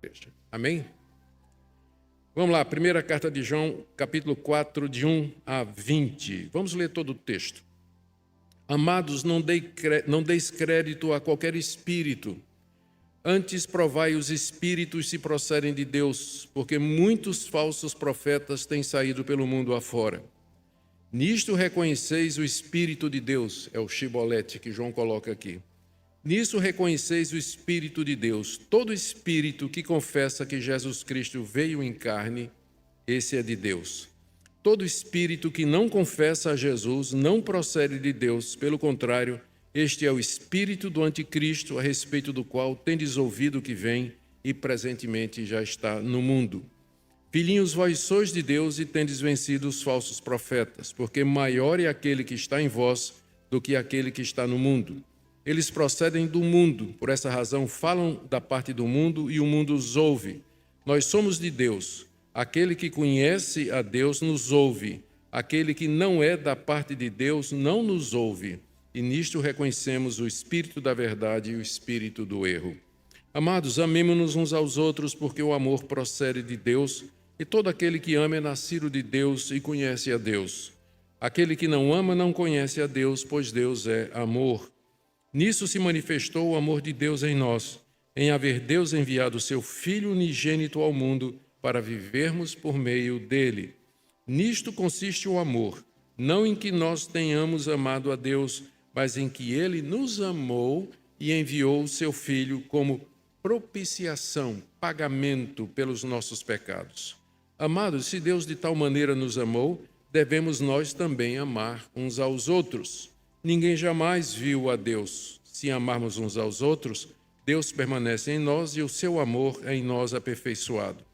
igreja. Amém? Vamos lá, primeira carta de João, capítulo 4, de 1 a 20. Vamos ler todo o texto. Amados, não deis crédito a qualquer espírito. Antes provai os espíritos se procedem de Deus, porque muitos falsos profetas têm saído pelo mundo afora. Nisto reconheceis o Espírito de Deus, é o chibolete que João coloca aqui. Nisso reconheceis o Espírito de Deus. Todo espírito que confessa que Jesus Cristo veio em carne, esse é de Deus. Todo espírito que não confessa a Jesus não procede de Deus, pelo contrário, este é o espírito do anticristo, a respeito do qual tendes ouvido que vem e presentemente já está no mundo. Filhinhos, vós sois de Deus e tendes vencido os falsos profetas, porque maior é aquele que está em vós do que aquele que está no mundo. Eles procedem do mundo, por essa razão falam da parte do mundo e o mundo os ouve. Nós somos de Deus. Aquele que conhece a Deus nos ouve. Aquele que não é da parte de Deus não nos ouve. E nisto reconhecemos o espírito da verdade e o espírito do erro. Amados, amemo-nos uns aos outros, porque o amor procede de Deus, e todo aquele que ama é nascido de Deus e conhece a Deus. Aquele que não ama não conhece a Deus, pois Deus é amor. Nisso se manifestou o amor de Deus em nós, em haver Deus enviado o seu Filho unigênito ao mundo para vivermos por meio dele. Nisto consiste o amor, não em que nós tenhamos amado a Deus, mas em que ele nos amou e enviou o seu Filho como propiciação, pagamento pelos nossos pecados. Amados, se Deus de tal maneira nos amou, devemos nós também amar uns aos outros. Ninguém jamais viu a Deus. Se amarmos uns aos outros, Deus permanece em nós e o seu amor é em nós aperfeiçoado.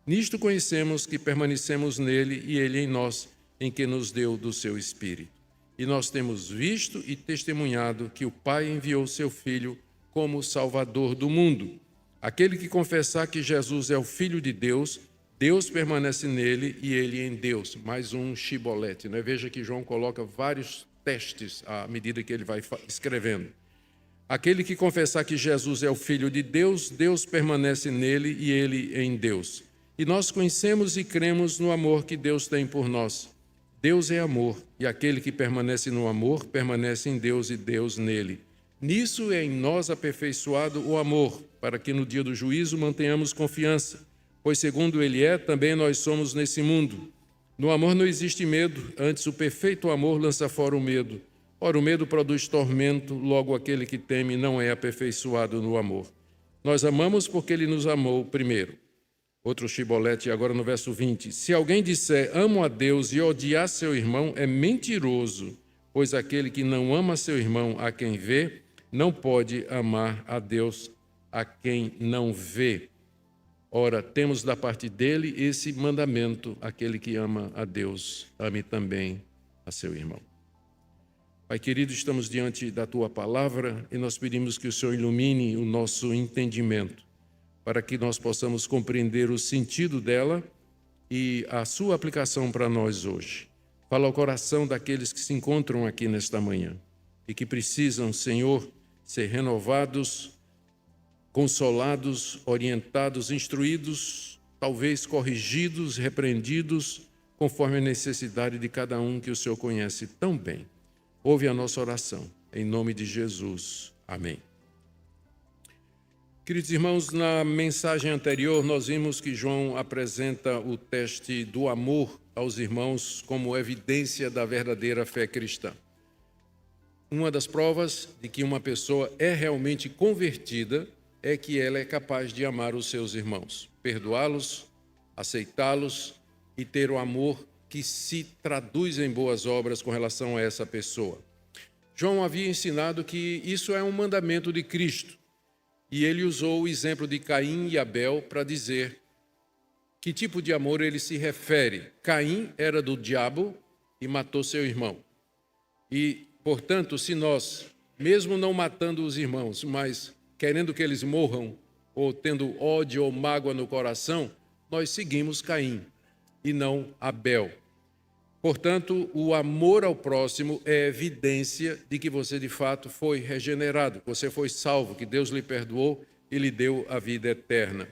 Nisto conhecemos que permanecemos nele e ele em nós, em que nos deu do seu Espírito. E nós temos visto e testemunhado que o Pai enviou seu Filho como Salvador do mundo. Aquele que confessar que Jesus é o Filho de Deus, Deus permanece nele e ele em Deus. Mais um chibolete, né? Veja que João coloca vários testes à medida que ele vai escrevendo. Aquele que confessar que Jesus é o Filho de Deus, Deus permanece nele e ele em Deus. E nós conhecemos e cremos no amor que Deus tem por nós. Deus é amor, e aquele que permanece no amor, permanece em Deus e Deus nele. Nisso é em nós aperfeiçoado o amor, para que no dia do juízo mantenhamos confiança, pois segundo ele é, também nós somos nesse mundo. No amor não existe medo, antes o perfeito amor lança fora o medo. Ora, o medo produz tormento, logo aquele que teme não é aperfeiçoado no amor. Nós amamos porque ele nos amou primeiro. Outro chibolete, agora no verso 20. Se alguém disser, amo a Deus e odiar seu irmão, é mentiroso, pois aquele que não ama seu irmão a quem vê, não pode amar a Deus a quem não vê. Ora, temos da parte dele esse mandamento, aquele que ama a Deus, ame também a seu irmão. Pai querido, estamos diante da Tua palavra e nós pedimos que o Senhor ilumine o nosso entendimento, para que nós possamos compreender o sentido dela e a sua aplicação para nós hoje. Fala ao coração daqueles que se encontram aqui nesta manhã e que precisam, Senhor, ser renovados, consolados, orientados, instruídos, talvez corrigidos, repreendidos, conforme a necessidade de cada um que o Senhor conhece tão bem. Ouve a nossa oração, em nome de Jesus. Amém. Queridos irmãos, na mensagem anterior nós vimos que João apresenta o teste do amor aos irmãos como evidência da verdadeira fé cristã. Uma das provas de que uma pessoa é realmente convertida é que ela é capaz de amar os seus irmãos, perdoá-los, aceitá-los e ter o amor que se traduz em boas obras com relação a essa pessoa. João havia ensinado que isso é um mandamento de Cristo. E ele usou o exemplo de Caim e Abel para dizer que tipo de amor ele se refere. Caim era do diabo e matou seu irmão. E, portanto, se nós, mesmo não matando os irmãos, mas querendo que eles morram, ou tendo ódio ou mágoa no coração, nós seguimos Caim e não Abel. Portanto, o amor ao próximo é evidência de que você, de fato, foi regenerado, que você foi salvo, que Deus lhe perdoou e lhe deu a vida eterna.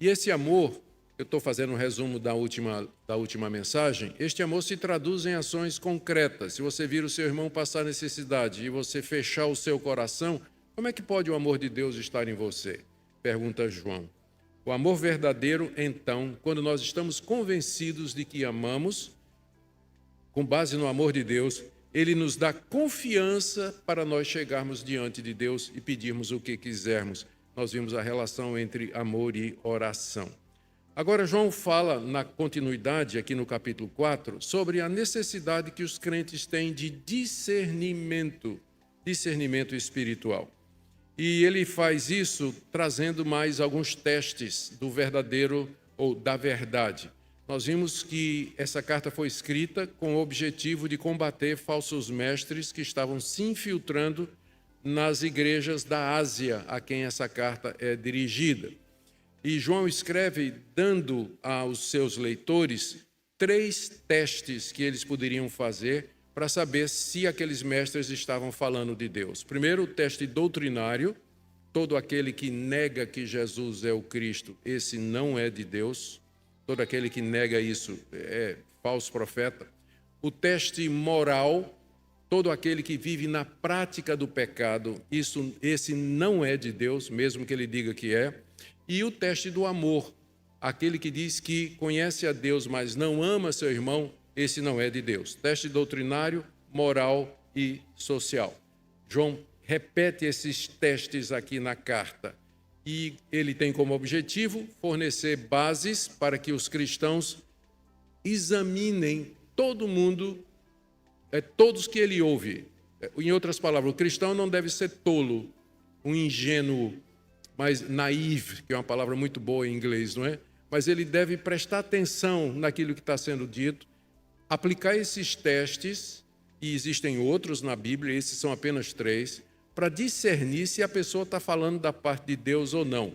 E esse amor, eu estou fazendo um resumo da última mensagem, este amor se traduz em ações concretas. Se você vir o seu irmão passar necessidade e você fechar o seu coração, como é que pode o amor de Deus estar em você? Pergunta João. O amor verdadeiro, então, quando nós estamos convencidos de que amamos, com base no amor de Deus, ele nos dá confiança para nós chegarmos diante de Deus e pedirmos o que quisermos. Nós vimos a relação entre amor e oração. Agora, João fala na continuidade, aqui no capítulo 4, sobre a necessidade que os crentes têm de discernimento espiritual. E ele faz isso trazendo mais alguns testes do verdadeiro ou da verdade. Nós vimos que essa carta foi escrita com o objetivo de combater falsos mestres que estavam se infiltrando nas igrejas da Ásia, a quem essa carta é dirigida. E João escreve dando aos seus leitores 3 testes que eles poderiam fazer para saber se aqueles mestres estavam falando de Deus. Primeiro, o teste doutrinário. Todo aquele que nega que Jesus é o Cristo, esse não é de Deus. Todo aquele que nega isso é falso profeta. O teste moral. Todo aquele que vive na prática do pecado, esse não é de Deus, mesmo que ele diga que é. E o teste do amor. Aquele que diz que conhece a Deus, mas não ama seu irmão, esse não é de Deus. Teste doutrinário, moral e social. João repete esses testes aqui na carta. E ele tem como objetivo fornecer bases para que os cristãos examinem todo mundo, todos que ele ouve. Em outras palavras, o cristão não deve ser tolo, um ingênuo, mas naive, que é uma palavra muito boa em inglês, não é? Mas ele deve prestar atenção naquilo que está sendo dito, aplicar esses testes, e existem outros na Bíblia, esses são apenas 3, para discernir se a pessoa está falando da parte de Deus ou não.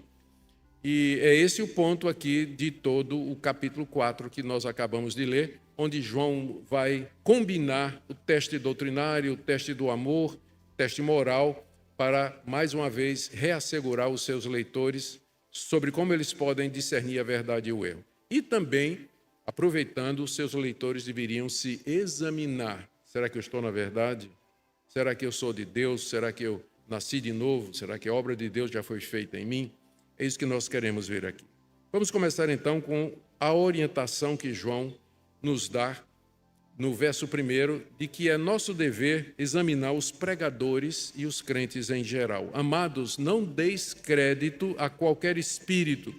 E é esse o ponto aqui de todo o capítulo 4 que nós acabamos de ler, onde João vai combinar o teste doutrinário, o teste do amor, o teste moral, para, mais uma vez, reassegurar os seus leitores sobre como eles podem discernir a verdade e o erro. E também, aproveitando, os seus leitores deveriam se examinar. Será que eu estou na verdade? Será que eu sou de Deus? Será que eu nasci de novo? Será que a obra de Deus já foi feita em mim? É isso que nós queremos ver aqui. Vamos começar, então, com a orientação que João nos dá no verso 1, de que é nosso dever examinar os pregadores e os crentes em geral. Amados, não deis crédito a qualquer espírito.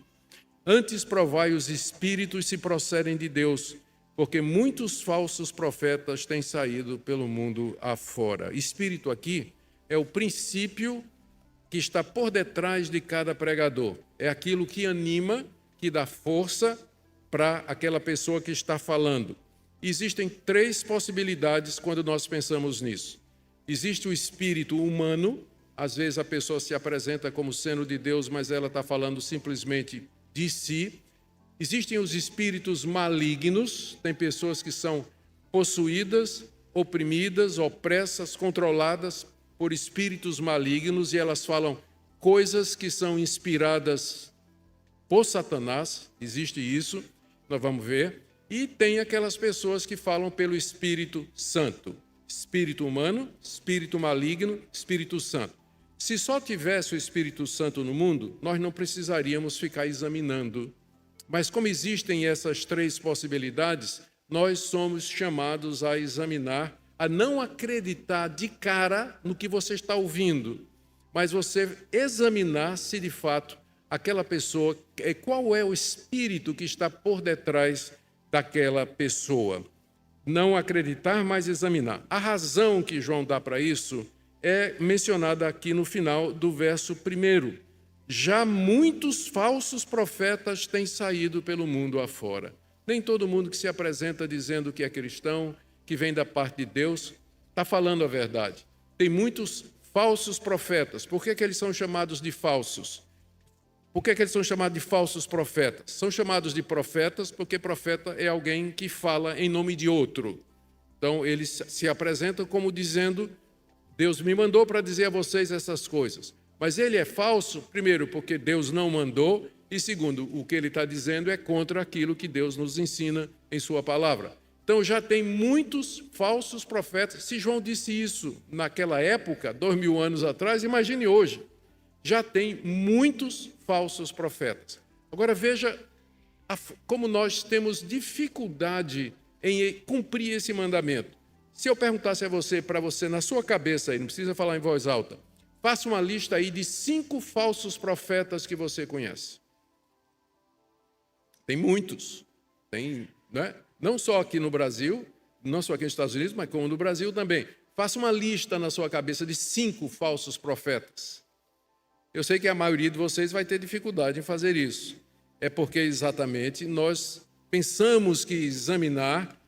Antes provai os espíritos se procedem de Deus, porque muitos falsos profetas têm saído pelo mundo afora. Espírito aqui é o princípio que está por detrás de cada pregador. É aquilo que anima, que dá força para aquela pessoa que está falando. Existem 3 possibilidades quando nós pensamos nisso. Existe o espírito humano, às vezes a pessoa se apresenta como sendo de Deus, mas ela está falando simplesmente de si. Existem os espíritos malignos, tem pessoas que são possuídas, oprimidas, opressas, controladas por espíritos malignos e elas falam coisas que são inspiradas por Satanás, existe isso, nós vamos ver. E tem aquelas pessoas que falam pelo Espírito Santo. Espírito humano, espírito maligno, Espírito Santo. Se só tivesse o Espírito Santo no mundo, nós não precisaríamos ficar examinando. Mas como existem essas 3 possibilidades, nós somos chamados a examinar, a não acreditar de cara no que você está ouvindo, mas você examinar se de fato aquela pessoa, qual é o espírito que está por detrás daquela pessoa. Não acreditar, mas examinar. A razão que João dá para isso é mencionada aqui no final do verso 1. Já muitos falsos profetas têm saído pelo mundo afora. Nem todo mundo que se apresenta dizendo que é cristão, que vem da parte de Deus, está falando a verdade. Tem muitos falsos profetas. Por que eles são chamados de falsos? Por que eles são chamados de falsos profetas? São chamados de profetas porque profeta é alguém que fala em nome de outro. Então, eles se apresentam como dizendo, Deus me mandou para dizer a vocês essas coisas. Mas ele é falso, primeiro, porque Deus não mandou, e segundo, o que ele está dizendo é contra aquilo que Deus nos ensina em sua palavra. Então já tem muitos falsos profetas. Se João disse isso naquela época, 2000 anos atrás, imagine hoje. Já tem muitos falsos profetas. Agora veja como nós temos dificuldade em cumprir esse mandamento. Se eu perguntasse a você, para você, na sua cabeça aí, não precisa falar em voz alta, faça uma lista aí de 5 falsos profetas que você conhece. Tem muitos. Tem, né? Não só aqui no Brasil, não só aqui nos Estados Unidos, mas como no Brasil também. Faça uma lista na sua cabeça de 5 falsos profetas. Eu sei que a maioria de vocês vai ter dificuldade em fazer isso. É porque exatamente nós pensamos que examinar,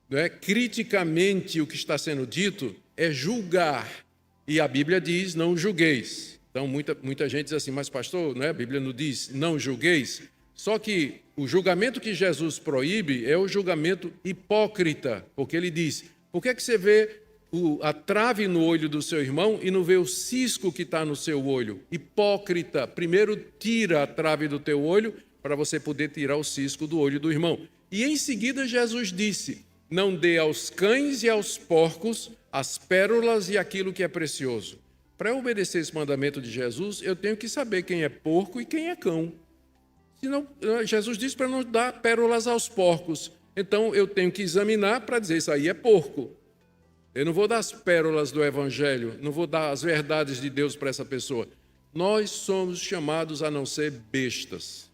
né, criticamente o que está sendo dito é julgar. E a Bíblia diz, não julgueis. Então muita gente diz assim, mas pastor, né, a Bíblia não diz, não julgueis. Só que o julgamento que Jesus proíbe é o julgamento hipócrita, porque ele diz, por que é que você vê a trave no olho do seu irmão e não vê o cisco que está no seu olho? Hipócrita, primeiro tira a trave do teu olho para você poder tirar o cisco do olho do irmão. E em seguida Jesus disse, não dê aos cães e aos porcos as pérolas e aquilo que é precioso. Para eu obedecer esse mandamento de Jesus, eu tenho que saber quem é porco e quem é cão. Senão, Jesus disse para não dar pérolas aos porcos. Então, eu tenho que examinar para dizer, isso aí é porco. Eu não vou dar as pérolas do Evangelho, não vou dar as verdades de Deus para essa pessoa. Nós somos chamados a não ser bestas,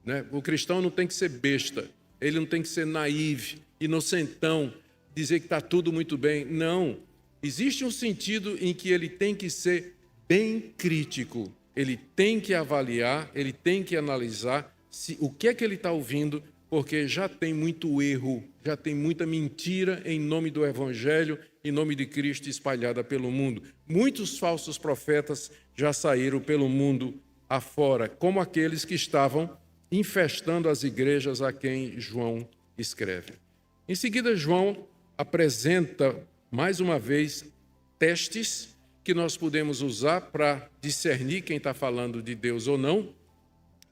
né? O cristão não tem que ser besta, ele não tem que ser naíve, inocentão, dizer que está tudo muito bem. Não. Existe um sentido em que ele tem que ser bem crítico. Ele tem que avaliar, ele tem que analisar o que é que ele está ouvindo, porque já tem muito erro, já tem muita mentira em nome do Evangelho, em nome de Cristo espalhada pelo mundo. Muitos falsos profetas já saíram pelo mundo afora, como aqueles que estavam infestando as igrejas a quem João escreve. Em seguida, João apresenta, mais uma vez, testes que nós podemos usar para discernir quem está falando de Deus ou não,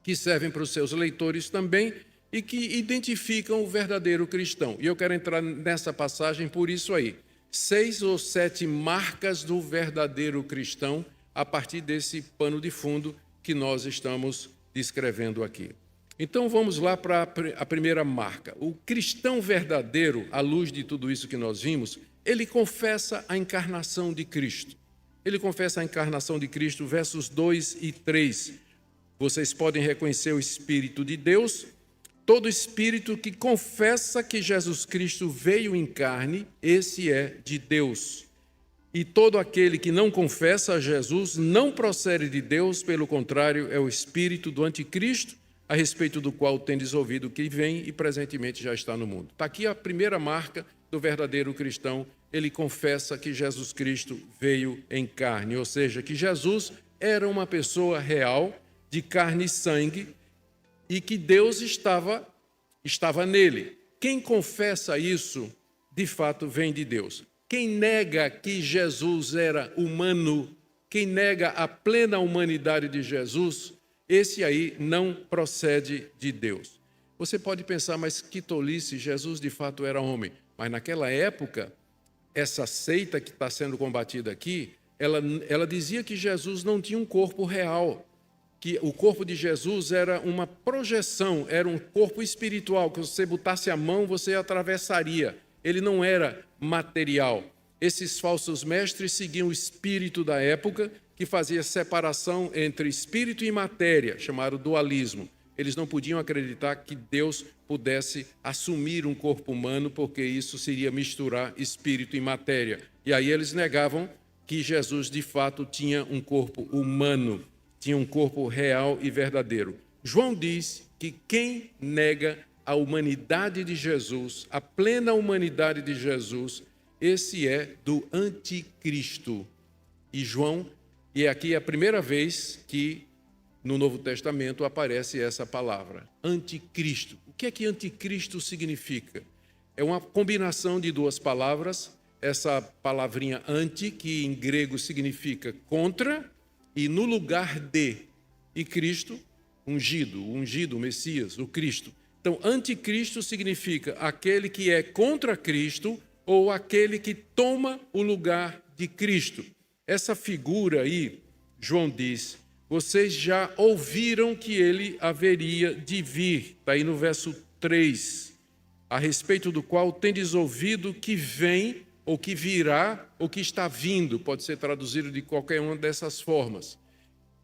que servem para os seus leitores também e que identificam o verdadeiro cristão. E eu quero entrar nessa passagem por isso aí. 6 ou 7 marcas do verdadeiro cristão a partir desse pano de fundo que nós estamos descrevendo aqui. Então vamos lá para a primeira marca. O cristão verdadeiro, à luz de tudo isso que nós vimos, ele confessa a encarnação de Cristo. Ele confessa a encarnação de Cristo, versos 2 e 3. Vocês podem reconhecer o Espírito de Deus. Todo espírito que confessa que Jesus Cristo veio em carne, esse é de Deus. E todo aquele que não confessa a Jesus não procede de Deus, pelo contrário, é o espírito do anticristo, a respeito do qual tendes ouvido que vem e presentemente já está no mundo. Está aqui a primeira marca do verdadeiro cristão. Ele confessa que Jesus Cristo veio em carne, ou seja, que Jesus era uma pessoa real, de carne e sangue, e que Deus estava nele. Quem confessa isso, de fato, vem de Deus. Quem nega que Jesus era humano, quem nega a plena humanidade de Jesus, esse aí não procede de Deus. Você pode pensar, mas que tolice, Jesus de fato era homem. Mas naquela época, essa seita que está sendo combatida aqui, ela dizia que Jesus não tinha um corpo real, que o corpo de Jesus era uma projeção, era um corpo espiritual, que se você botasse a mão, você atravessaria. Ele não era material. Esses falsos mestres seguiam o espírito da época, que fazia separação entre espírito e matéria, chamado dualismo. Eles não podiam acreditar que Deus pudesse assumir um corpo humano, porque isso seria misturar espírito e matéria. E aí eles negavam que Jesus, de fato, tinha um corpo humano, tinha um corpo real e verdadeiro. João diz que quem nega a humanidade de Jesus, a plena humanidade de Jesus, esse é do anticristo. E aqui é a primeira vez que no Novo Testamento aparece essa palavra, anticristo. O que é que anticristo significa? É uma combinação de duas palavras, essa palavrinha anti, que em grego significa contra, e no lugar de, e Cristo, ungido, o ungido, o Messias, o Cristo. Então, anticristo significa aquele que é contra Cristo ou aquele que toma o lugar de Cristo. Essa figura aí, João diz, vocês já ouviram que ele haveria de vir. Está aí no verso 3, a respeito do qual tendes ouvido que vem, ou que virá, ou que está vindo. Pode ser traduzido de qualquer uma dessas formas.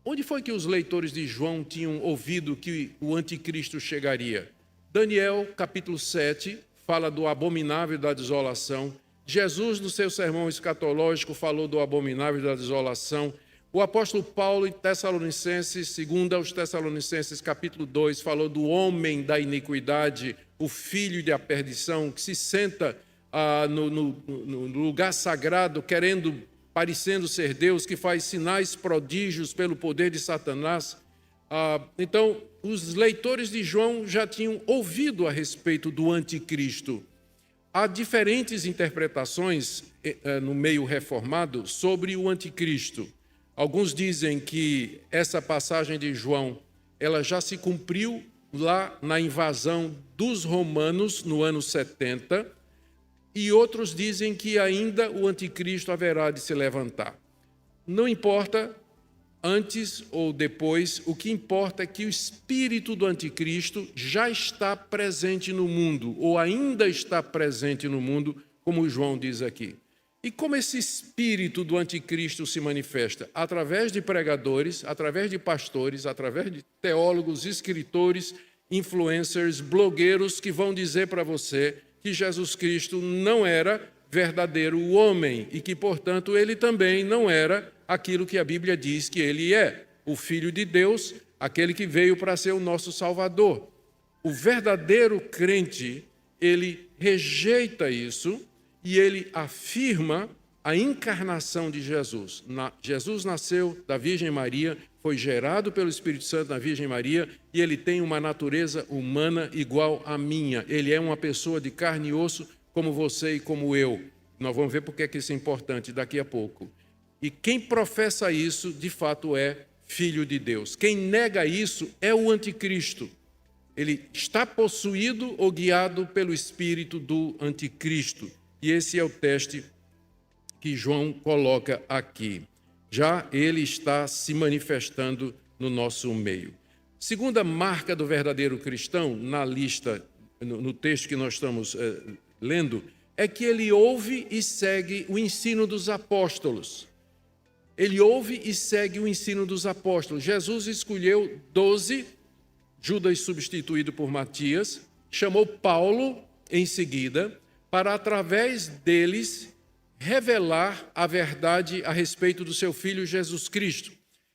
Onde foi que os leitores de João tinham ouvido que o anticristo chegaria? Daniel, capítulo 7, fala do abominável da desolação. Jesus, no seu sermão escatológico, falou do abominável da desolação. O apóstolo Paulo, em Tessalonicenses, segundo aos Tessalonicenses, capítulo 2, falou do homem da iniquidade, o filho da perdição, que se senta no lugar sagrado, parecendo ser Deus, que faz sinais prodígios pelo poder de Satanás. Então, os leitores de João já tinham ouvido a respeito do anticristo. Há diferentes interpretações no meio reformado sobre o anticristo. Alguns dizem que essa passagem de João, ela já se cumpriu lá na invasão dos romanos no ano 70, e outros dizem que ainda o anticristo haverá de se levantar. Não importa antes ou depois, o que importa é que o espírito do anticristo já está presente no mundo, ou ainda está presente no mundo, como João diz aqui. E como esse espírito do anticristo se manifesta? Através de pregadores, através de pastores, através de teólogos, escritores, influencers, blogueiros que vão dizer para você que Jesus Cristo não era verdadeiro homem e que, portanto, ele também não era aquilo que a Bíblia diz que ele é, o Filho de Deus, aquele que veio para ser o nosso Salvador. O verdadeiro crente, ele rejeita isso e ele afirma a encarnação de Jesus. Jesus nasceu da Virgem Maria, foi gerado pelo Espírito Santo da Virgem Maria e ele tem uma natureza humana igual à minha. Ele é uma pessoa de carne e osso como você e como eu. Nós vamos ver porque que isso é importante daqui a pouco. E quem professa isso, de fato, é filho de Deus. Quem nega isso é o anticristo. Ele está possuído ou guiado pelo espírito do anticristo. E esse é o teste que João coloca aqui. Já ele está se manifestando no nosso meio. Segunda marca do verdadeiro cristão, na lista, no texto que nós estamos lendo, é que ele ouve e segue o ensino dos apóstolos. Ele ouve e segue o ensino dos apóstolos. Jesus escolheu 12, Judas substituído por Matias, chamou Paulo em seguida, para através deles revelar a verdade a respeito do seu Filho Jesus Cristo.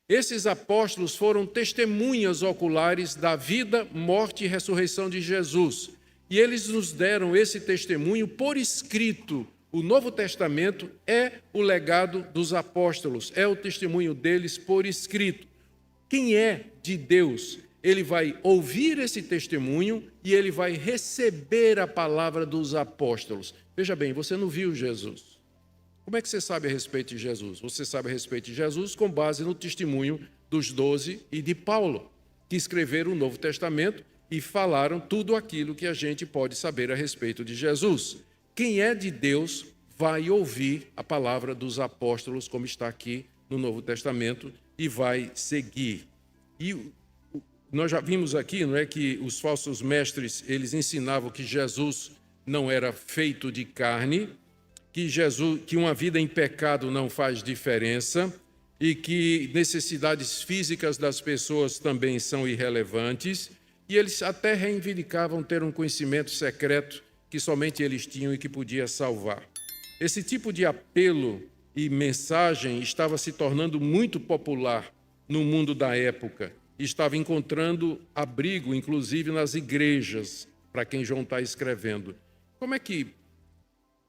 Esses apóstolos foram testemunhas oculares da vida, morte e ressurreição de Jesus. E eles nos deram esse testemunho por escrito. O Novo Testamento é o legado dos apóstolos, é o testemunho deles por escrito. Quem é de Deus, ele vai ouvir esse testemunho e ele vai receber a palavra dos apóstolos. Veja bem, você não viu Jesus. Como é que você sabe a respeito de Jesus? Você sabe a respeito de Jesus com base no testemunho dos 12 e de Paulo, que escreveram o Novo Testamento e falaram tudo aquilo que a gente pode saber a respeito de Jesus. Quem é de Deus vai ouvir a palavra dos apóstolos, como está aqui no Novo Testamento, e vai seguir. E nós já vimos aqui, não é, que os falsos mestres, eles ensinavam que Jesus não era feito de carne, que uma vida em pecado não faz diferença e que necessidades físicas das pessoas também são irrelevantes, e eles até reivindicavam ter um conhecimento secreto que somente eles tinham e que podia salvar. Esse tipo de apelo e mensagem estava se tornando muito popular no mundo da época, e estava encontrando abrigo, inclusive, nas igrejas, para quem João está escrevendo. Como é que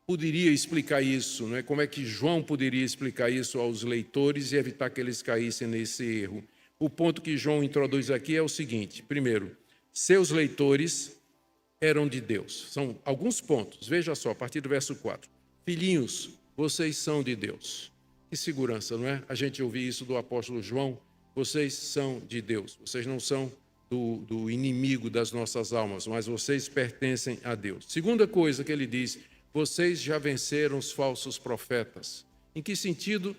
poderia explicar isso, não é? Como é que João poderia explicar isso aos leitores e evitar que eles caíssem nesse erro? O ponto que João introduz aqui é o seguinte: primeiro, seus leitores eram de Deus. São alguns pontos, veja só, a partir do verso 4. Filhinhos, vocês são de Deus. Que segurança, não é? A gente ouvir isso do apóstolo João, vocês são de Deus, vocês não são do inimigo das nossas almas, mas vocês pertencem a Deus. Segunda coisa que ele diz, vocês já venceram os falsos profetas. Em que sentido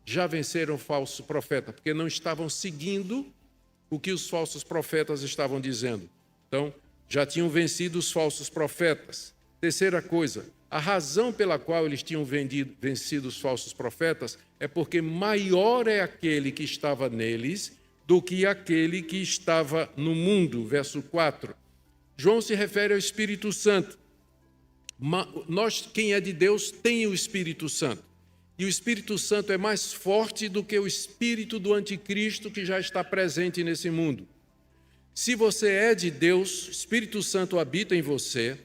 já venceram o falso profeta? Porque não estavam seguindo o que os falsos profetas estavam dizendo. Então, já tinham vencido os falsos profetas. Terceira coisa, a razão pela qual eles tinham vencido os falsos profetas é porque maior é aquele que estava neles do que aquele que estava no mundo. Verso 4. João se refere ao Espírito Santo. Nós, quem é de Deus, tem o Espírito Santo. E o Espírito Santo é mais forte do que o espírito do anticristo que já está presente nesse mundo. Se você é de Deus, o Espírito Santo habita em você,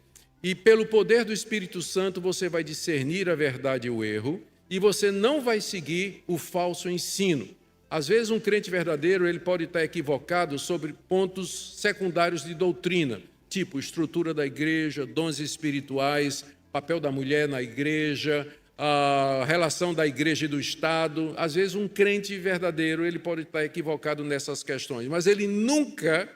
e pelo poder do Espírito Santo você vai discernir a verdade e o erro, e você não vai seguir o falso ensino. Às vezes um crente verdadeiro ele pode estar equivocado sobre pontos secundários de doutrina, tipo estrutura da igreja, dons espirituais, papel da mulher na igreja, a relação da igreja e do Estado. Às vezes um crente verdadeiro ele pode estar equivocado nessas questões, mas ele nunca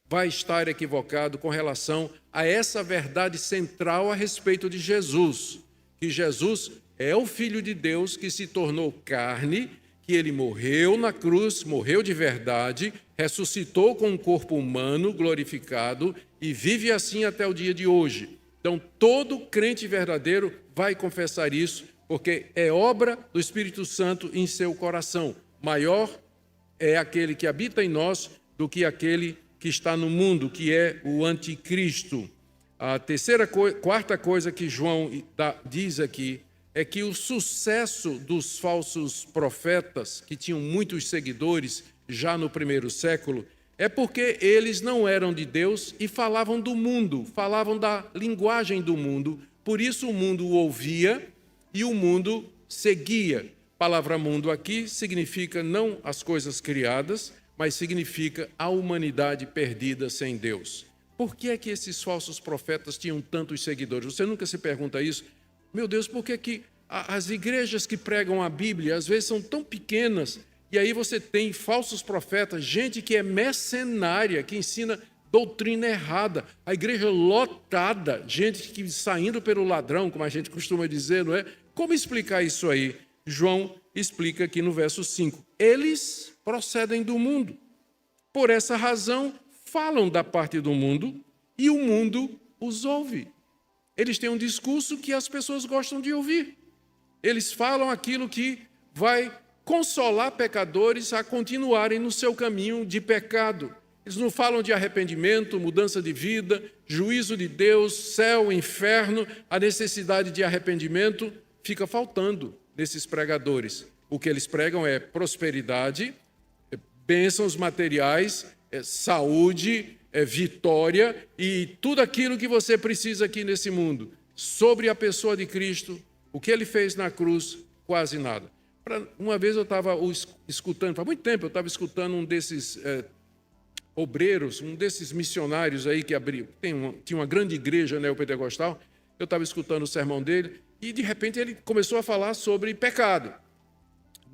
vai estar equivocado com relação a essa verdade central a respeito de Jesus, que Jesus é o Filho de Deus que se tornou carne, que ele morreu na cruz, morreu de verdade, ressuscitou com um corpo humano glorificado e vive assim até o dia de hoje. Então, todo crente verdadeiro vai confessar isso, porque é obra do Espírito Santo em seu coração. Maior é aquele que habita em nós do que aquele que está no mundo, que é o anticristo. A quarta coisa que João diz aqui é que o sucesso dos falsos profetas, que tinham muitos seguidores já no primeiro século, é porque eles não eram de Deus e falavam do mundo, falavam da linguagem do mundo. Por isso o mundo o ouvia e o mundo seguia. A palavra mundo aqui significa não as coisas criadas, mas significa a humanidade perdida sem Deus. Por que é que esses falsos profetas tinham tantos seguidores? Você nunca se pergunta isso? Meu Deus, por que que as igrejas que pregam a Bíblia às vezes são tão pequenas e aí você tem falsos profetas, gente que é mercenária, que ensina doutrina errada, a igreja lotada, gente que saindo pelo ladrão, como a gente costuma dizer, não é? Como explicar isso aí? João explica aqui no verso 5. Eles procedem do mundo. Por essa razão, falam da parte do mundo e o mundo os ouve. Eles têm um discurso que as pessoas gostam de ouvir. Eles falam aquilo que vai consolar pecadores a continuarem no seu caminho de pecado. Eles não falam de arrependimento, mudança de vida, juízo de Deus, céu, inferno, a necessidade de arrependimento fica faltando nesses pregadores. O que eles pregam é prosperidade, bênçãos materiais, saúde, vitória e tudo aquilo que você precisa aqui nesse mundo. Sobre a pessoa de Cristo, o que ele fez na cruz, quase nada. Uma vez eu estava escutando, faz muito tempo eu estava escutando um desses obreiros, um desses missionários aí que abriu, tinha uma grande igreja neopentecostal, eu estava escutando o sermão dele e de repente ele começou a falar sobre pecado.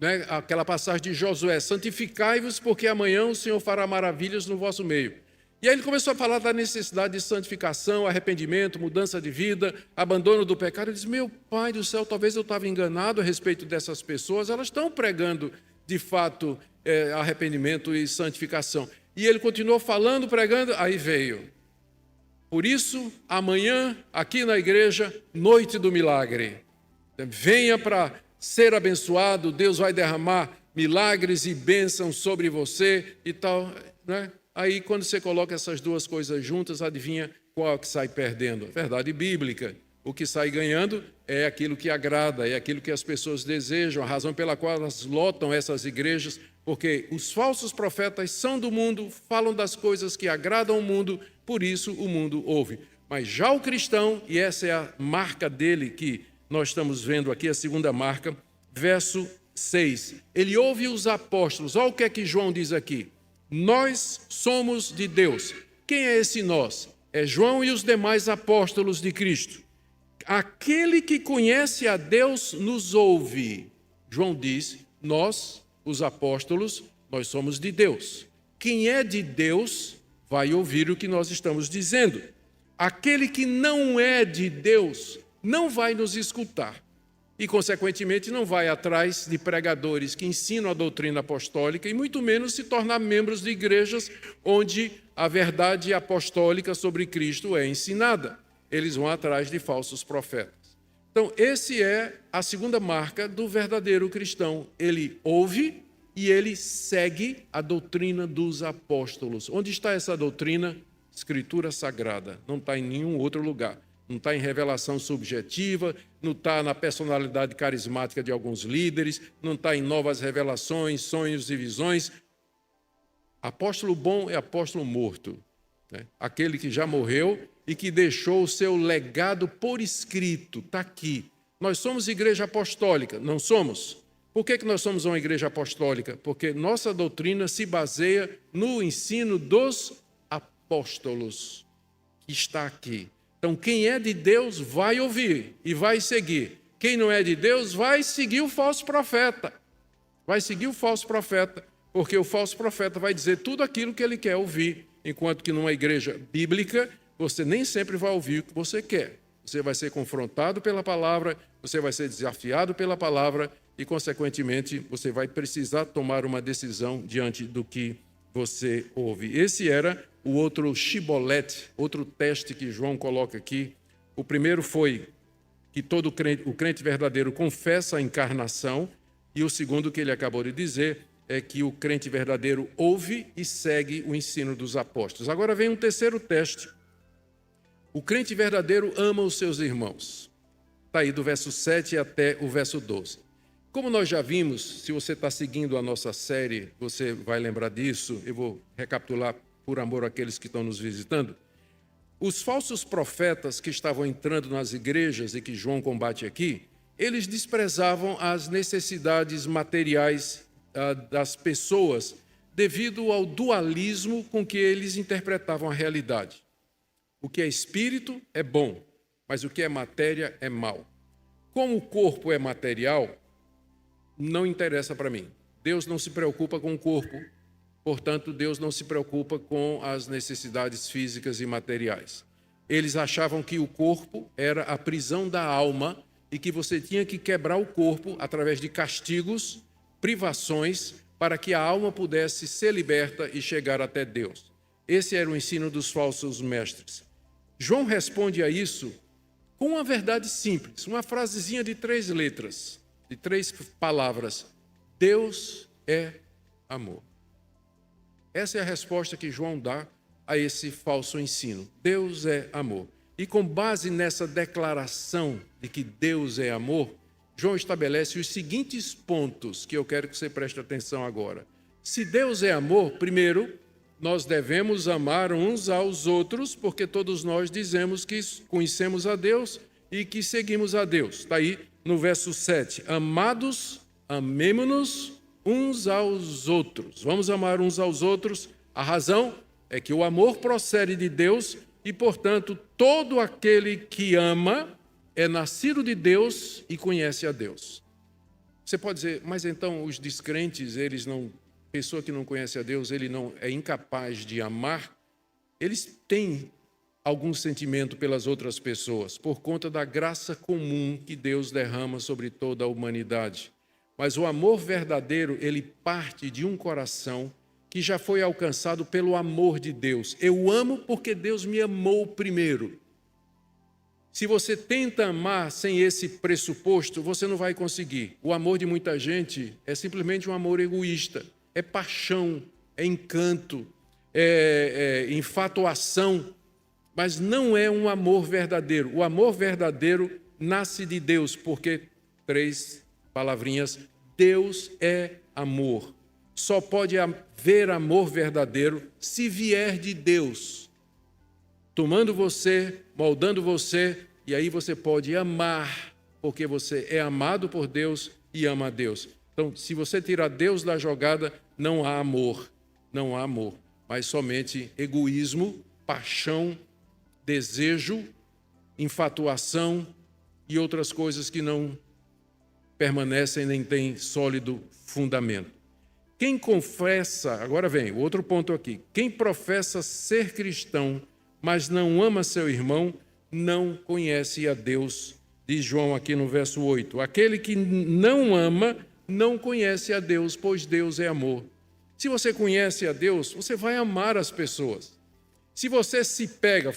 Né? Aquela passagem de Josué, santificai-vos porque amanhã o Senhor fará maravilhas no vosso meio. E aí ele começou a falar da necessidade de santificação, arrependimento, mudança de vida, abandono do pecado. Ele disse, meu Pai do céu, talvez eu estava enganado a respeito dessas pessoas, elas estão pregando, de fato, arrependimento e santificação. E ele continuou falando, pregando, aí veio. Por isso, amanhã, aqui na igreja, noite do milagre. Venha para ser abençoado, Deus vai derramar milagres e bênçãos sobre você e tal, né? Aí, quando você coloca essas duas coisas juntas, adivinha qual que sai perdendo? Verdade bíblica. O que sai ganhando é aquilo que agrada, é aquilo que as pessoas desejam, a razão pela qual elas lotam essas igrejas, porque os falsos profetas são do mundo, falam das coisas que agradam o mundo, por isso o mundo ouve. Mas já o cristão, e essa é a marca dele que nós estamos vendo aqui, a segunda marca, verso 6. Ele ouve os apóstolos, olha o que é que João diz aqui. Nós somos de Deus. Quem é esse nós? É João e os demais apóstolos de Cristo. Aquele que conhece a Deus nos ouve. João diz, nós, os apóstolos, nós somos de Deus. Quem é de Deus vai ouvir o que nós estamos dizendo. Aquele que não é de Deus não vai nos escutar e, consequentemente, não vai atrás de pregadores que ensinam a doutrina apostólica e muito menos se tornar membros de igrejas onde a verdade apostólica sobre Cristo é ensinada. Eles vão atrás de falsos profetas. Então, esse é a segunda marca do verdadeiro cristão. Ele ouve e ele segue a doutrina dos apóstolos. Onde está essa doutrina? Escritura Sagrada. Não está em nenhum outro lugar. Não está em revelação subjetiva, não está na personalidade carismática de alguns líderes, não está em novas revelações, sonhos e visões. Apóstolo bom é apóstolo morto, né? Aquele que já morreu e que deixou o seu legado por escrito, está aqui. Nós somos igreja apostólica, não somos? Por que nós somos uma igreja apostólica? Porque nossa doutrina se baseia no ensino dos apóstolos, que está aqui. Então, quem é de Deus vai ouvir e vai seguir. Quem não é de Deus vai seguir o falso profeta. Vai seguir o falso profeta, porque o falso profeta vai dizer tudo aquilo que ele quer ouvir, enquanto que numa igreja bíblica, você nem sempre vai ouvir o que você quer. Você vai ser confrontado pela palavra, você vai ser desafiado pela palavra e, consequentemente, você vai precisar tomar uma decisão diante do que você ouve. Esse era o outro shibolete, outro teste que João coloca aqui. O primeiro foi que todo o crente verdadeiro confessa a encarnação, e o segundo que ele acabou de dizer é que o crente verdadeiro ouve e segue o ensino dos apóstolos. Agora vem um terceiro teste. O crente verdadeiro ama os seus irmãos. Está aí do verso 7 até o verso 12. Como nós já vimos, se você está seguindo a nossa série, você vai lembrar disso, eu vou recapitular por amor àqueles que estão nos visitando. Os falsos profetas que estavam entrando nas igrejas e que João combate aqui, eles desprezavam as necessidades materiais das pessoas devido ao dualismo com que eles interpretavam a realidade. O que é espírito é bom, mas o que é matéria é mal. Como o corpo é material, não interessa para mim. Deus não se preocupa com o corpo, portanto, Deus não se preocupa com as necessidades físicas e materiais. Eles achavam que o corpo era a prisão da alma e que você tinha que quebrar o corpo através de castigos, privações, para que a alma pudesse ser liberta e chegar até Deus. Esse era o ensino dos falsos mestres. João responde a isso com uma verdade simples, uma frasezinha de 3 letras, de 3 palavras. Deus é amor. Essa é a resposta que João dá a esse falso ensino. Deus é amor. E com base nessa declaração de que Deus é amor, João estabelece os seguintes pontos que eu quero que você preste atenção agora. Se Deus é amor, primeiro, nós devemos amar uns aos outros, porque todos nós dizemos que conhecemos a Deus e que seguimos a Deus. Está aí no verso 7. Amados, amemo-nos uns aos outros. Vamos amar uns aos outros. A razão é que o amor procede de Deus e, portanto, todo aquele que ama é nascido de Deus e conhece a Deus. Você pode dizer, mas então os descrentes, pessoa que não conhece a Deus, ele não é incapaz de amar? Eles têm algum sentimento pelas outras pessoas, por conta da graça comum que Deus derrama sobre toda a humanidade. Mas o amor verdadeiro, ele parte de um coração que já foi alcançado pelo amor de Deus. Eu amo porque Deus me amou primeiro. Se você tenta amar sem esse pressuposto, você não vai conseguir. O amor de muita gente é simplesmente um amor egoísta. É paixão, é encanto, é infatuação, mas não é um amor verdadeiro. O amor verdadeiro nasce de Deus, porque 3 palavrinhas, Deus é amor. Só pode haver amor verdadeiro se vier de Deus, tomando você, moldando você, e aí você pode amar, porque você é amado por Deus e ama a Deus. Então, se você tirar Deus da jogada, não há amor, mas somente egoísmo, paixão, desejo, infatuação e outras coisas que não permanecem nem têm sólido fundamento. Quem confessa, agora vem o outro ponto aqui, quem professa ser cristão, mas não ama seu irmão, não conhece a Deus, diz João aqui no verso 8. Aquele que não ama, não conhece a Deus, pois Deus é amor. Se você conhece a Deus, você vai amar as pessoas. Se você se pega,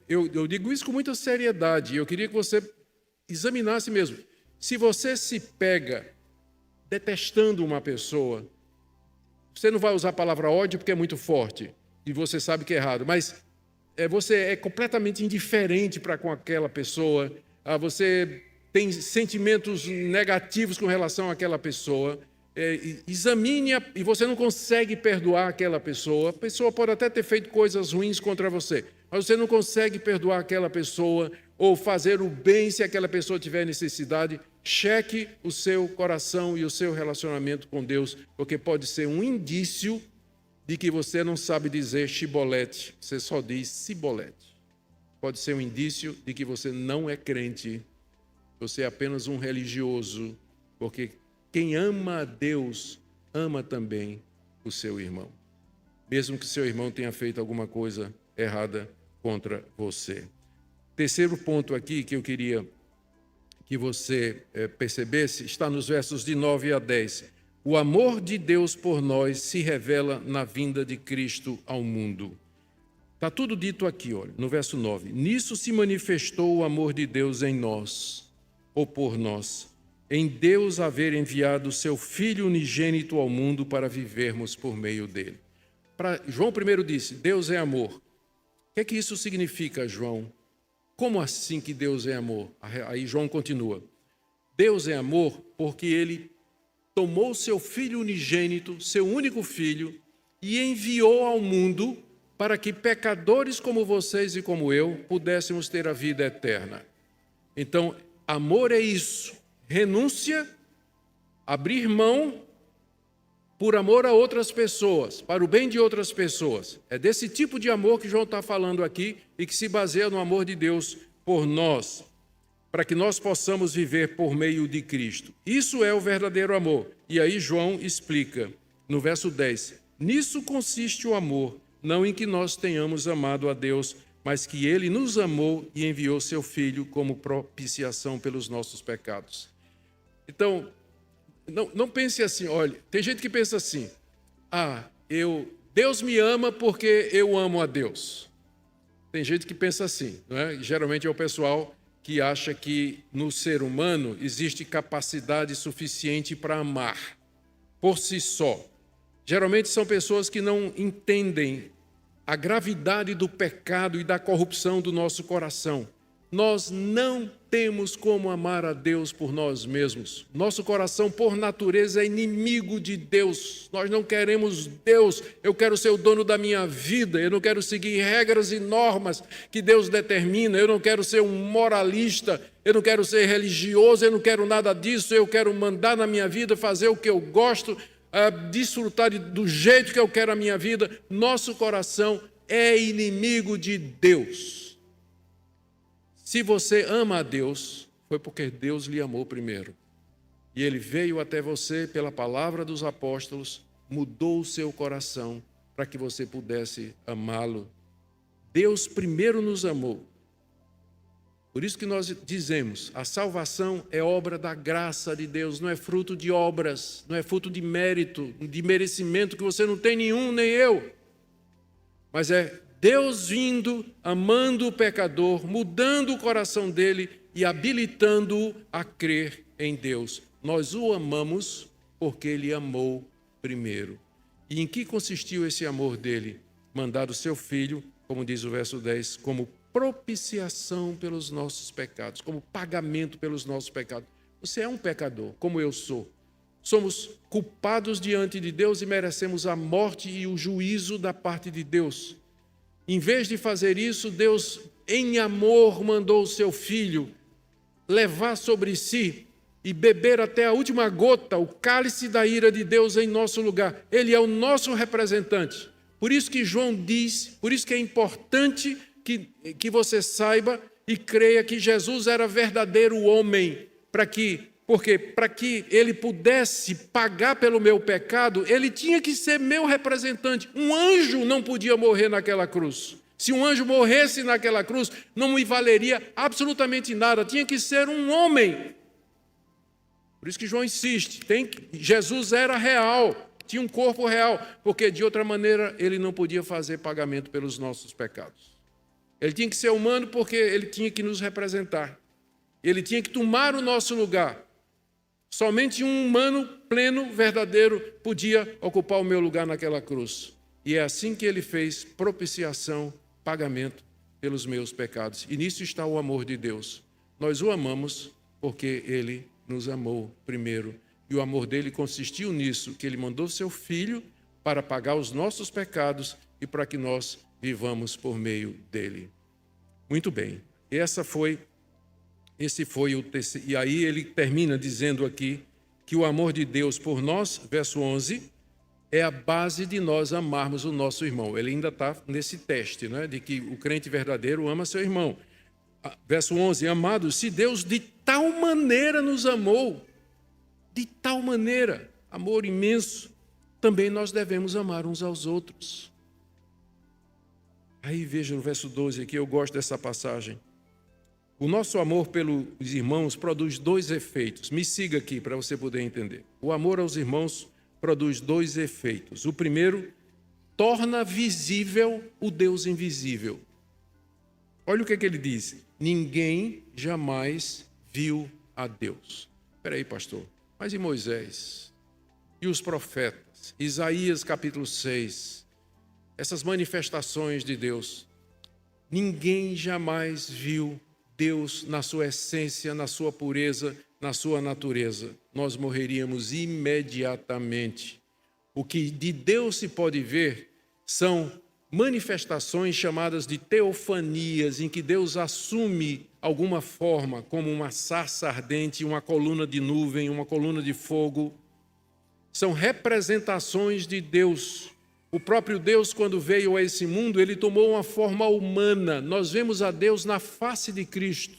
eu digo isso com muita seriedade, eu queria que você examinasse mesmo. Se você se pega detestando uma pessoa, você não vai usar a palavra ódio porque é muito forte e você sabe que é errado, mas você é completamente indiferente para com aquela pessoa, você tem sentimentos negativos com relação àquela pessoa, examine e você não consegue perdoar aquela pessoa. A pessoa pode até ter feito coisas ruins contra você, mas você não consegue perdoar aquela pessoa ou fazer o bem se aquela pessoa tiver necessidade. Cheque o seu coração e o seu relacionamento com Deus, porque pode ser um indício de que você não sabe dizer chibolete, você só diz cibolete. Pode ser um indício de que você não é crente, você é apenas um religioso, porque quem ama a Deus ama também o seu irmão, mesmo que seu irmão tenha feito alguma coisa errada contra você. Terceiro ponto aqui que eu queria que você percebesse está nos versos de 9 a 10. O amor de Deus por nós se revela na vinda de Cristo ao mundo. Está tudo dito aqui, olha, no verso 9. Nisso se manifestou o amor de Deus em nós, ou por nós, em Deus haver enviado o seu Filho unigênito ao mundo para vivermos por meio dele. João primeiro disse, Deus é amor. O que é que isso significa, João? Como assim que Deus é amor? Aí João continua. Deus é amor porque ele tomou seu Filho unigênito, seu único Filho, e enviou ao mundo para que pecadores como vocês e como eu pudéssemos ter a vida eterna. Então, amor é isso. Renúncia, abrir mão por amor a outras pessoas, para o bem de outras pessoas. É desse tipo de amor que João está falando aqui e que se baseia no amor de Deus por nós, para que nós possamos viver por meio de Cristo. Isso é o verdadeiro amor. E aí João explica, no verso 10, nisso consiste o amor, não em que nós tenhamos amado a Deus, mas que Ele nos amou e enviou seu Filho como propiciação pelos nossos pecados. Então, não pense assim, olha, tem gente que pensa assim, Deus me ama porque eu amo a Deus. Tem gente que pensa assim, não é? Geralmente é o pessoal que acha que no ser humano existe capacidade suficiente para amar, por si só. Geralmente são pessoas que não entendem a gravidade do pecado e da corrupção do nosso coração. Nós não temos como amar a Deus por nós mesmos. Nosso coração, por natureza, é inimigo de Deus. Nós não queremos Deus. Eu quero ser o dono da minha vida. Eu não quero seguir regras e normas que Deus determina. Eu não quero ser um moralista. Eu não quero ser religioso. Eu não quero nada disso. Eu quero mandar na minha vida, fazer o que eu gosto, desfrutar do jeito que eu quero a minha vida. Nosso coração é inimigo de Deus. Se você ama a Deus, foi porque Deus lhe amou primeiro. E Ele veio até você pela palavra dos apóstolos, mudou o seu coração para que você pudesse amá-lo. Deus primeiro nos amou. Por isso que nós dizemos, a salvação é obra da graça de Deus, não é fruto de obras, não é fruto de mérito, de merecimento que você não tem nenhum, nem eu. Mas é Deus vindo, amando o pecador, mudando o coração dele e habilitando-o a crer em Deus. Nós o amamos porque ele amou primeiro. E em que consistiu esse amor dele? Mandar o seu Filho, como diz o verso 10, como propiciação pelos nossos pecados, como pagamento pelos nossos pecados. Você é um pecador, como eu sou. Somos culpados diante de Deus e merecemos a morte e o juízo da parte de Deus. Em vez de fazer isso, Deus, em amor, mandou o seu Filho levar sobre si e beber até a última gota o cálice da ira de Deus em nosso lugar. Ele é o nosso representante. Por isso que João diz, por isso que é importante que você saiba e creia que Jesus era verdadeiro homem, para que Porque para que ele pudesse pagar pelo meu pecado, ele tinha que ser meu representante. Um anjo não podia morrer naquela cruz. Se um anjo morresse naquela cruz, não me valeria absolutamente nada. Tinha que ser um homem. Por isso que João insiste. Jesus era real, tinha um corpo real, porque de outra maneira ele não podia fazer pagamento pelos nossos pecados. Ele tinha que ser humano porque ele tinha que nos representar. Ele tinha que tomar o nosso lugar. Somente um humano pleno, verdadeiro, podia ocupar o meu lugar naquela cruz. E é assim que ele fez propiciação, pagamento pelos meus pecados. E nisso está o amor de Deus. Nós o amamos porque ele nos amou primeiro. E o amor dele consistiu nisso, que ele mandou seu Filho para pagar os nossos pecados e para que nós vivamos por meio dele. Muito bem. Esse foi o terceiro. E aí ele termina dizendo aqui que o amor de Deus por nós, verso 11, é a base de nós amarmos o nosso irmão. Ele ainda está nesse teste, né, de que o crente verdadeiro ama seu irmão. Verso 11, amados, se Deus de tal maneira nos amou, de tal maneira, amor imenso, também nós devemos amar uns aos outros. Aí veja no verso 12 aqui, eu gosto dessa passagem. O nosso amor pelos irmãos produz dois efeitos. Me siga aqui para você poder entender. O amor aos irmãos produz dois efeitos. O primeiro, torna visível o Deus invisível. Olha o que ele diz. Ninguém jamais viu a Deus. Espera aí, pastor. Mas e Moisés? E os profetas? Isaías capítulo 6. Essas manifestações de Deus. Ninguém jamais viu Deus na sua essência, na sua pureza, na sua natureza. Nós morreríamos imediatamente. O que de Deus se pode ver são manifestações chamadas de teofanias, em que Deus assume alguma forma, como uma sarça ardente, uma coluna de nuvem, uma coluna de fogo. São representações de Deus. O próprio Deus, quando veio a esse mundo, ele tomou uma forma humana. Nós vemos a Deus na face de Cristo.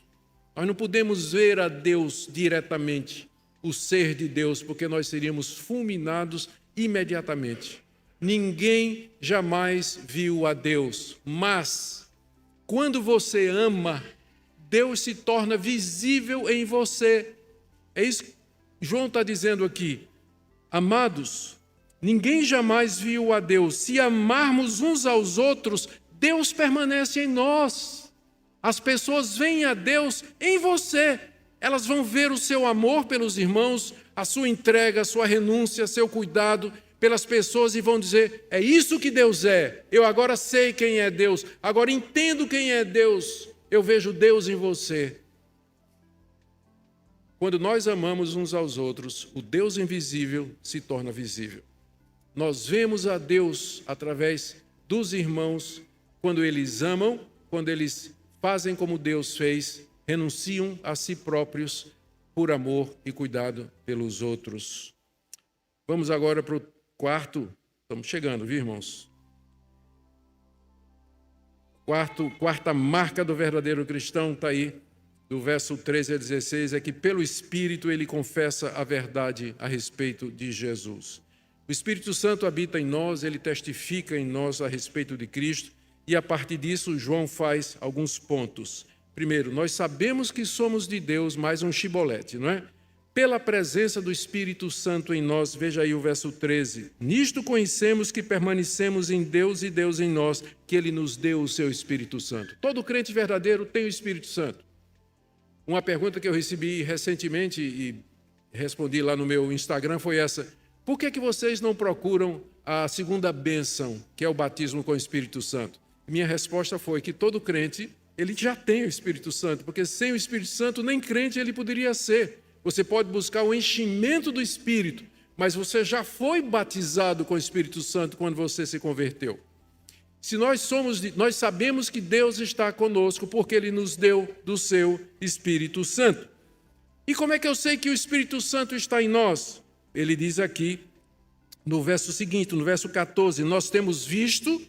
Nós não podemos ver a Deus diretamente, o ser de Deus, porque nós seríamos fulminados imediatamente. Ninguém jamais viu a Deus, mas quando você ama, Deus se torna visível em você. É isso que João está dizendo aqui. Amados, ninguém jamais viu a Deus. Se amarmos uns aos outros, Deus permanece em nós. As pessoas veem a Deus em você. Elas vão ver o seu amor pelos irmãos, a sua entrega, a sua renúncia, seu cuidado pelas pessoas e vão dizer, é isso que Deus é. Eu agora sei quem é Deus, agora entendo quem é Deus. Eu vejo Deus em você. Quando nós amamos uns aos outros, o Deus invisível se torna visível. Nós vemos a Deus através dos irmãos quando eles amam, quando eles fazem como Deus fez, renunciam a si próprios por amor e cuidado pelos outros. Vamos agora para o quarto, estamos chegando, viu, irmãos? Quarta marca do verdadeiro cristão está aí, do verso 13 a 16, é que pelo Espírito ele confessa a verdade a respeito de Jesus. O Espírito Santo habita em nós, ele testifica em nós a respeito de Cristo, e a partir disso João faz alguns pontos. Primeiro, nós sabemos que somos de Deus, mais um chibolete, não é? Pela presença do Espírito Santo em nós, veja aí o verso 13. Nisto conhecemos que permanecemos em Deus e Deus em nós, que Ele nos deu o seu Espírito Santo. Todo crente verdadeiro tem o Espírito Santo. Uma pergunta que eu recebi recentemente e respondi lá no meu Instagram foi essa. Por que vocês não procuram a segunda bênção, que é o batismo com o Espírito Santo? Minha resposta foi que todo crente, ele já tem o Espírito Santo, porque sem o Espírito Santo nem crente ele poderia ser. Você pode buscar o enchimento do Espírito, mas você já foi batizado com o Espírito Santo quando você se converteu. Se nós sabemos que Deus está conosco porque Ele nos deu do seu Espírito Santo. E como é que eu sei que o Espírito Santo está em nós? Ele diz aqui no verso seguinte, no verso 14, nós temos visto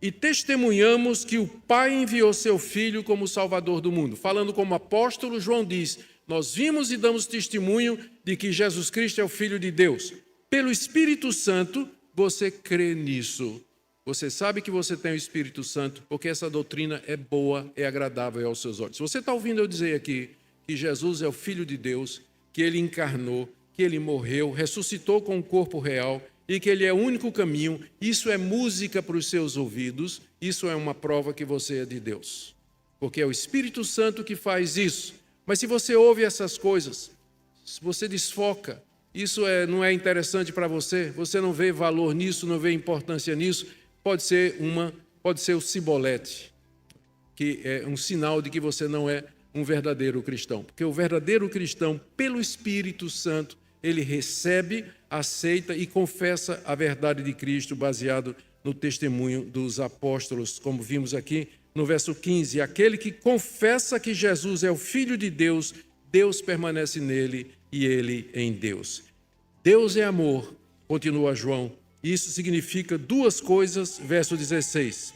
e testemunhamos que o Pai enviou seu Filho como Salvador do mundo. Falando como apóstolo, João diz, nós vimos e damos testemunho de que Jesus Cristo é o Filho de Deus. Pelo Espírito Santo, você crê nisso. Você sabe que você tem o Espírito Santo, porque essa doutrina é boa, é agradável aos seus olhos. Se você está ouvindo eu dizer aqui que Jesus é o Filho de Deus, que Ele encarnou, que Ele morreu, ressuscitou com um corpo real e que Ele é o único caminho, isso é música para os seus ouvidos, isso é uma prova que você é de Deus. Porque é o Espírito Santo que faz isso. Mas se você ouve essas coisas, se você desfoca, isso não é interessante para você, você não vê valor nisso, não vê importância nisso, pode ser o cibolete, que é um sinal de que você não é um verdadeiro cristão. Porque o verdadeiro cristão, pelo Espírito Santo, ele recebe, aceita e confessa a verdade de Cristo, baseado no testemunho dos apóstolos, como vimos aqui no verso 15. Aquele que confessa que Jesus é o Filho de Deus, Deus permanece nele e ele em Deus. Deus é amor, continua João. Isso significa duas coisas, verso 16.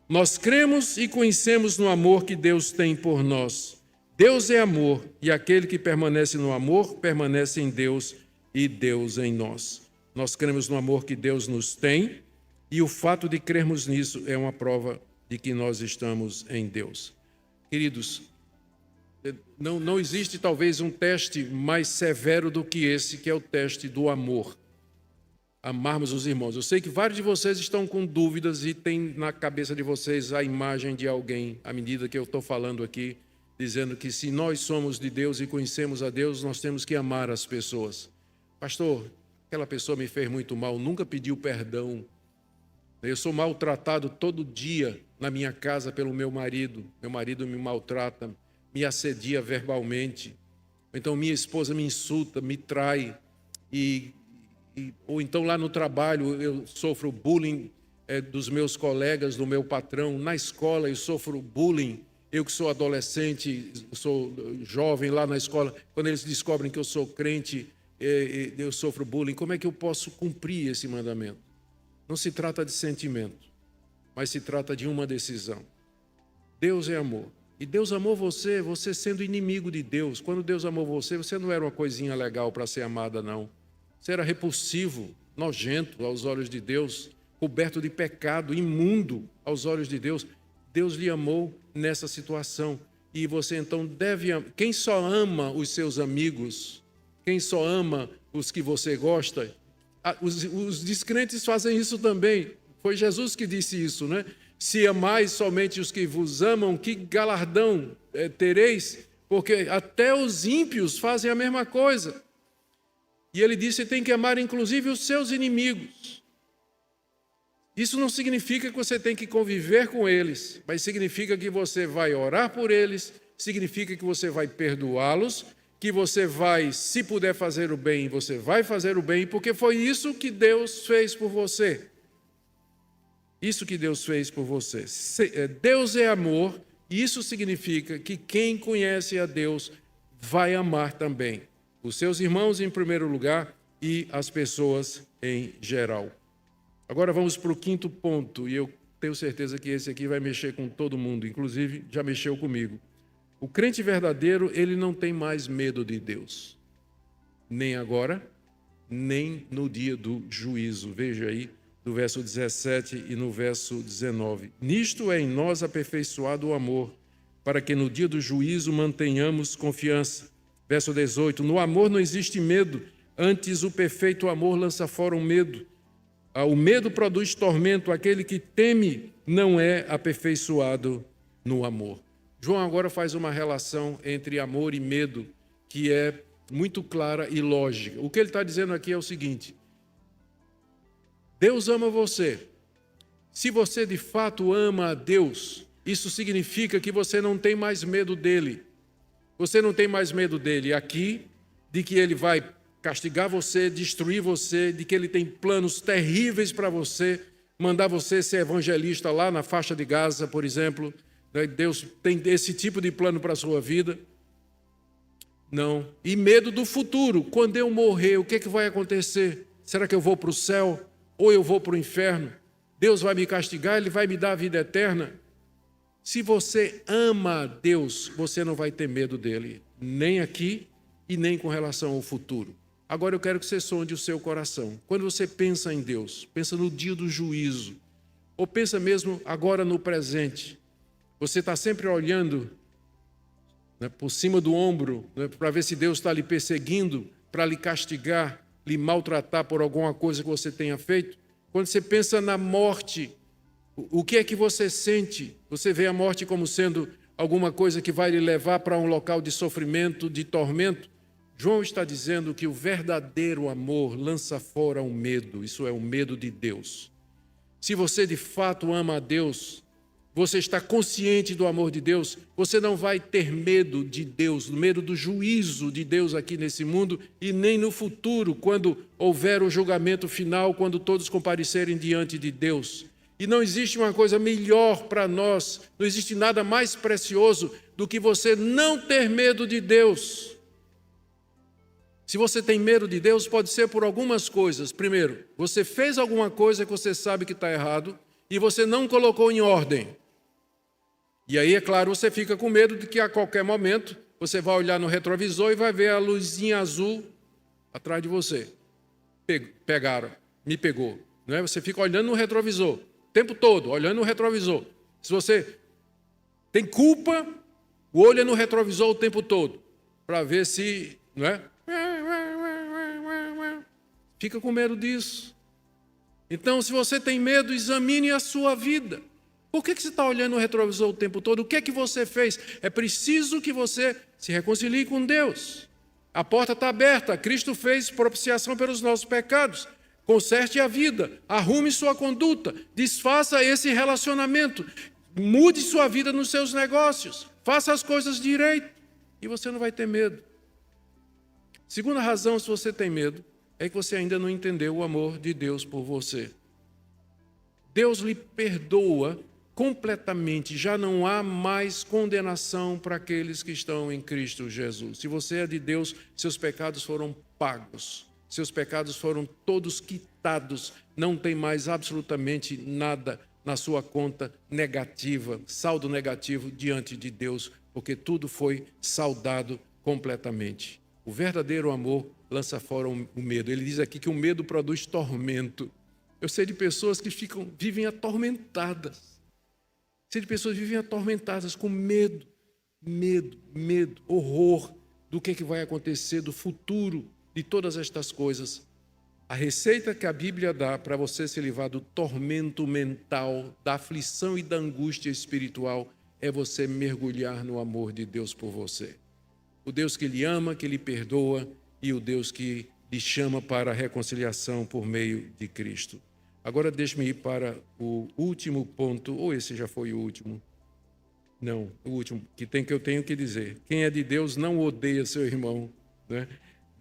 Nós cremos e conhecemos no amor que Deus tem por nós. Deus é amor, e aquele que permanece no amor, permanece em Deus e Deus em nós. Nós cremos no amor que Deus nos tem, e o fato de crermos nisso é uma prova de que nós estamos em Deus. Queridos, não existe talvez um teste mais severo do que esse, que é o teste do amor. Amarmos os irmãos. Eu sei que vários de vocês estão com dúvidas e tem na cabeça de vocês a imagem de alguém, à medida que eu estou falando aqui, dizendo que se nós somos de Deus e conhecemos a Deus, nós temos que amar as pessoas. Pastor, aquela pessoa me fez muito mal, nunca pediu perdão. Eu sou maltratado todo dia na minha casa pelo meu marido me maltrata, me assedia verbalmente. Então minha esposa me insulta, me trai, ou então lá no trabalho eu sofro bullying dos meus colegas, do meu patrão. Na escola eu sofro bullying. Eu que sou adolescente, sou jovem lá na escola, quando eles descobrem que eu sou crente, eu sofro bullying. Como é que eu posso cumprir esse mandamento? Não se trata de sentimento, mas se trata de uma decisão. Deus é amor. E Deus amou você, você sendo inimigo de Deus. Quando Deus amou você, você não era uma coisinha legal para ser amada, não. Você era repulsivo, nojento aos olhos de Deus, coberto de pecado, imundo aos olhos de Deus. Deus lhe amou nessa situação. E você então deve amar. Quem só ama os seus amigos, quem só ama os que você gosta, os descrentes fazem isso também. Foi Jesus que disse isso, né? Se amais somente os que vos amam, que galardão tereis? Porque até os ímpios fazem a mesma coisa. E ele disse que tem que amar inclusive os seus inimigos. Isso não significa que você tem que conviver com eles, mas significa que você vai orar por eles, significa que você vai perdoá-los, que você vai, se puder fazer o bem, você vai fazer o bem, porque foi isso que Deus fez por você. Isso que Deus fez por você. Deus é amor, e isso significa que quem conhece a Deus vai amar também os seus irmãos em primeiro lugar e as pessoas em geral. Agora vamos para o quinto ponto, e eu tenho certeza que esse aqui vai mexer com todo mundo, inclusive já mexeu comigo. O crente verdadeiro, ele não tem mais medo de Deus, nem agora, nem no dia do juízo. Veja aí, no verso 17 e no verso 19. Nisto é em nós aperfeiçoado o amor, para que no dia do juízo mantenhamos confiança. Verso 18. No amor não existe medo, antes o perfeito amor lança fora o medo. O medo produz tormento, aquele que teme não é aperfeiçoado no amor. João agora faz uma relação entre amor e medo, que é muito clara e lógica. O que ele está dizendo aqui é o seguinte: Deus ama você. Se você de fato ama a Deus, isso significa que você não tem mais medo dele. Você não tem mais medo dele aqui, de que ele vai castigar você, destruir você, de que ele tem planos terríveis para você, mandar você ser evangelista lá na faixa de Gaza, por exemplo. Deus tem esse tipo de plano para a sua vida. Não. E medo do futuro. Quando eu morrer, o que é que vai acontecer? Será que eu vou para o céu ou eu vou para o inferno? Deus vai me castigar, Ele vai me dar a vida eterna? Se você ama Deus, você não vai ter medo dele. nem aqui e nem com relação ao futuro. Agora eu quero que você sonde o seu coração. Quando você pensa em Deus, pensa no dia do juízo, ou pensa mesmo agora no presente, você está sempre olhando, né, por cima do ombro, né, para ver se Deus está lhe perseguindo, para lhe castigar, lhe maltratar por alguma coisa que você tenha feito? Quando você pensa na morte, o que é que você sente? Você vê a morte como sendo alguma coisa que vai lhe levar para um local de sofrimento, de tormento? João está dizendo que o verdadeiro amor lança fora o medo, isso é o medo de Deus. Se você de fato ama a Deus, você está consciente do amor de Deus, você não vai ter medo de Deus, medo do juízo de Deus aqui nesse mundo e nem no futuro, quando houver o julgamento final, quando todos comparecerem diante de Deus. E não existe uma coisa melhor para nós, não existe nada mais precioso do que você não ter medo de Deus. Se você tem medo de Deus, pode ser por algumas coisas. Primeiro, você fez alguma coisa que você sabe que está errado e você não colocou em ordem. E aí, é claro, você fica com medo de que a qualquer momento você vai olhar no retrovisor e vai ver a luzinha azul atrás de você. Me pegou. Não é? Você fica olhando no retrovisor, o tempo todo, olhando no retrovisor. Se você tem culpa, o olho é no retrovisor o tempo todo, para ver se... não é? Fica com medo disso. Então, se você tem medo, examine a sua vida. Por que você está olhando no retrovisor o tempo todo? O que é que você fez? É preciso que você se reconcilie com Deus. A porta está aberta. Cristo fez propiciação pelos nossos pecados. Conserte a vida. Arrume sua conduta. Desfaça esse relacionamento. Mude sua vida nos seus negócios. Faça as coisas direito. E você não vai ter medo. Segunda razão, se você tem medo, é que você ainda não entendeu o amor de Deus por você. Deus lhe perdoa completamente, já não há mais condenação para aqueles que estão em Cristo Jesus. Se você é de Deus, seus pecados foram pagos, seus pecados foram todos quitados, não tem mais absolutamente nada na sua conta negativa, saldo negativo diante de Deus, porque tudo foi saldado completamente. O verdadeiro amor lança fora o medo. Ele diz aqui que o medo produz tormento. Eu sei de pessoas que vivem atormentadas. Sei de pessoas que vivem atormentadas com medo, horror do que vai acontecer, do futuro, de todas estas coisas. A receita que a Bíblia dá para você se livrar do tormento mental, da aflição e da angústia espiritual, é você mergulhar no amor de Deus por você. O Deus que lhe ama, que lhe perdoa, e o Deus que lhe chama para a reconciliação por meio de Cristo. Agora deixe-me ir para o último ponto, ou esse já foi o último? Não, o último, que eu tenho que dizer. Quem é de Deus não odeia seu irmão, né?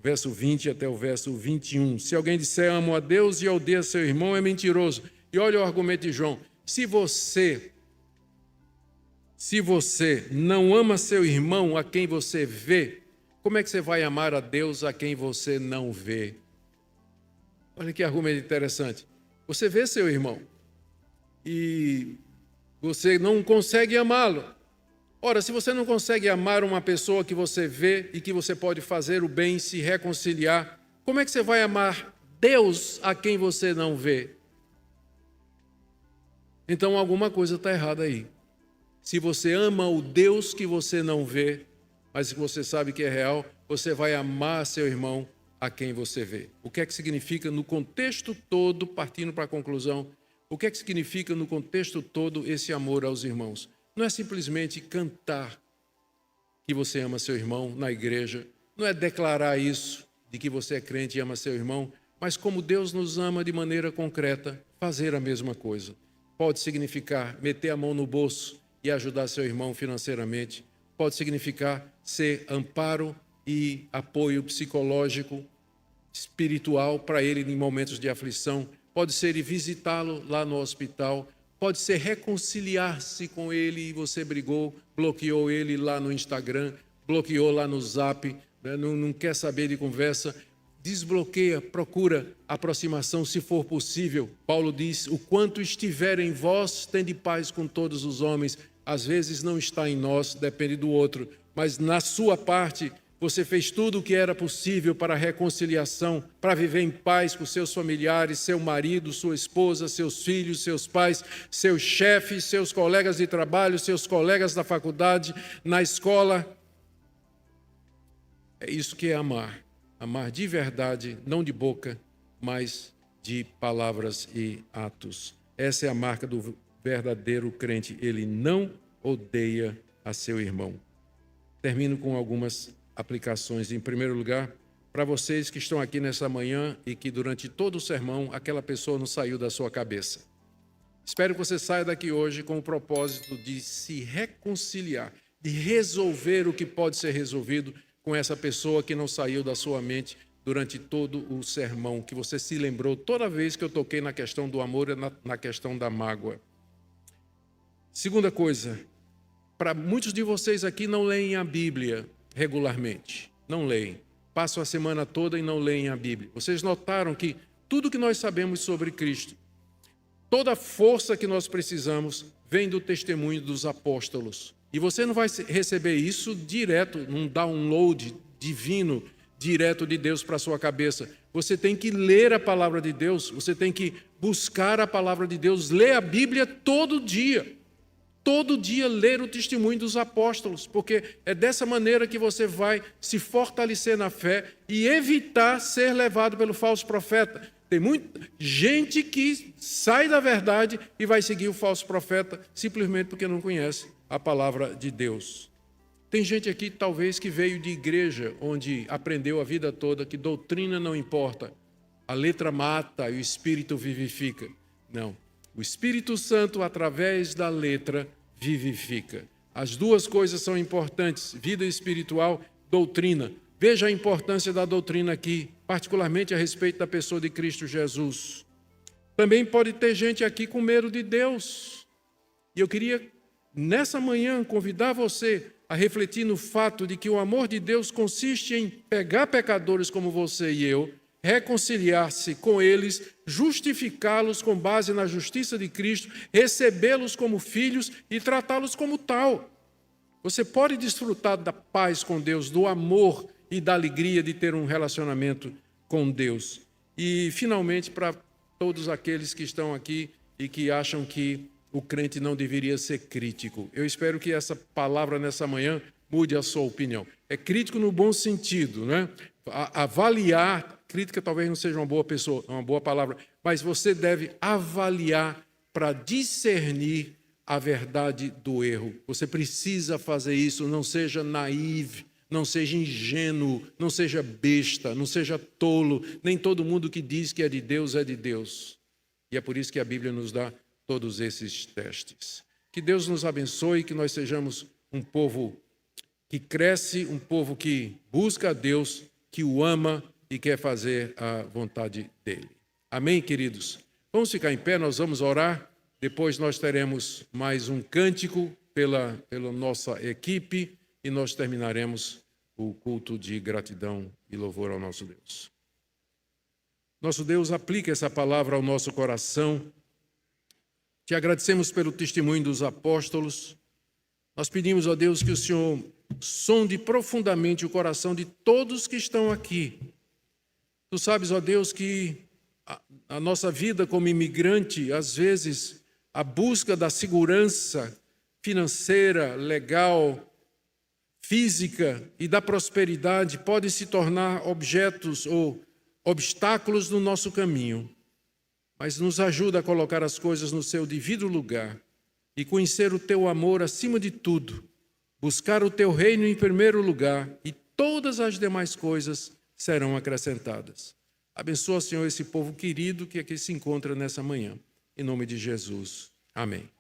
Verso 20 até o verso 21. Se alguém disser amo a Deus e odeia seu irmão, é mentiroso. E olha o argumento de João. Se você não ama seu irmão a quem você vê, como é que você vai amar a Deus a quem você não vê? Olha que argumento interessante. Você vê seu irmão e você não consegue amá-lo. Ora, se você não consegue amar uma pessoa que você vê e que você pode fazer o bem, se reconciliar, como é que você vai amar Deus a quem você não vê? Então alguma coisa está errada aí. Se você ama o Deus que você não vê, mas que você sabe que é real, você vai amar seu irmão a quem você vê. O que é que significa no contexto todo, partindo para a conclusão, o que é que significa no contexto todo esse amor aos irmãos? Não é simplesmente cantar que você ama seu irmão na igreja, não é declarar isso, de que você é crente e ama seu irmão, mas como Deus nos ama de maneira concreta, fazer a mesma coisa. Pode significar meter a mão no bolso e ajudar seu irmão financeiramente, pode significar ser amparo e apoio psicológico, espiritual para ele em momentos de aflição, pode ser ir visitá-lo lá no hospital, pode ser reconciliar-se com ele e você brigou, bloqueou ele lá no Instagram, bloqueou lá no Zap, né? não quer saber de conversa, desbloqueia, procura aproximação se for possível. Paulo diz, o quanto estiver em vós, tende paz com todos os homens. às vezes não está em nós, depende do outro, mas na sua parte, você fez tudo o que era possível para a reconciliação, para viver em paz com seus familiares, seu marido, sua esposa, seus filhos, seus pais, seus chefes, seus colegas de trabalho, seus colegas da faculdade, na escola. É isso que é amar. Amar de verdade, não de boca, mas de palavras e atos. Essa é a marca do verdadeiro crente. Ele não odeia a seu irmão. Termino com algumas aplicações. Em primeiro lugar, para vocês que estão aqui nessa manhã e que durante todo o sermão aquela pessoa não saiu da sua cabeça. Espero que você saia daqui hoje com o propósito de se reconciliar, de resolver o que pode ser resolvido com essa pessoa que não saiu da sua mente durante todo o sermão, que você se lembrou toda vez que eu toquei na questão do amor e na questão da mágoa. Segunda coisa, para muitos de vocês aqui não leem a Bíblia regularmente, não leem, passam a semana toda e não leem a Bíblia. Vocês notaram que tudo que nós sabemos sobre Cristo, toda a força que nós precisamos, vem do testemunho dos apóstolos. E você não vai receber isso direto, num download divino, direto de Deus para a sua cabeça. Você tem que ler a palavra de Deus, você tem que buscar a palavra de Deus, ler a Bíblia todo dia. Todo dia ler o testemunho dos apóstolos, porque é dessa maneira que você vai se fortalecer na fé e evitar ser levado pelo falso profeta. Tem muita gente que sai da verdade e vai seguir o falso profeta simplesmente porque não conhece a palavra de Deus. Tem gente aqui, talvez, que veio de igreja, onde aprendeu a vida toda que doutrina não importa, a letra mata e o Espírito vivifica. Não, o Espírito Santo, através da letra, vivifica. As duas coisas são importantes, vida espiritual, doutrina. Veja a importância da doutrina aqui, particularmente a respeito da pessoa de Cristo Jesus. Também pode ter gente aqui com medo de Deus. E eu queria, nessa manhã, convidar você a refletir no fato de que o amor de Deus consiste em pegar pecadores como você e eu, reconciliar-se com eles, justificá-los com base na justiça de Cristo, recebê-los como filhos e tratá-los como tal. Você pode desfrutar da paz com Deus, do amor e da alegria de ter um relacionamento com Deus. E, finalmente, para todos aqueles que estão aqui e que acham que o crente não deveria ser crítico, eu espero que essa palavra nessa manhã mude a sua opinião. É crítico no bom sentido, né? Avaliar, crítica talvez não seja uma boa palavra, mas você deve avaliar para discernir a verdade do erro. Você precisa fazer isso, não seja naive, não seja ingênuo, não seja besta, não seja tolo. Nem todo mundo que diz que é de Deus é de Deus. E é por isso que a Bíblia nos dá todos esses testes. Que Deus nos abençoe, que nós sejamos um povo que cresce, um povo que busca a Deus, que o ama e quer fazer a vontade dele. Amém, queridos? Vamos ficar em pé, nós vamos orar. Depois nós teremos mais um cântico pela nossa equipe e nós terminaremos o culto de gratidão e louvor ao nosso Deus. Nosso Deus, aplica essa palavra ao nosso coração. Te agradecemos pelo testemunho dos apóstolos. Nós pedimos a Deus que o Senhor sonde profundamente o coração de todos que estão aqui. Tu sabes, ó Deus, que a nossa vida como imigrante, às vezes, a busca da segurança financeira, legal, física e da prosperidade pode se tornar objetos ou obstáculos no nosso caminho. Mas nos ajuda a colocar as coisas no seu devido lugar e conhecer o teu amor acima de tudo, buscar o teu reino em primeiro lugar e todas as demais coisas serão acrescentadas. Abençoa, Senhor, esse povo querido que aqui se encontra nessa manhã. Em nome de Jesus. Amém.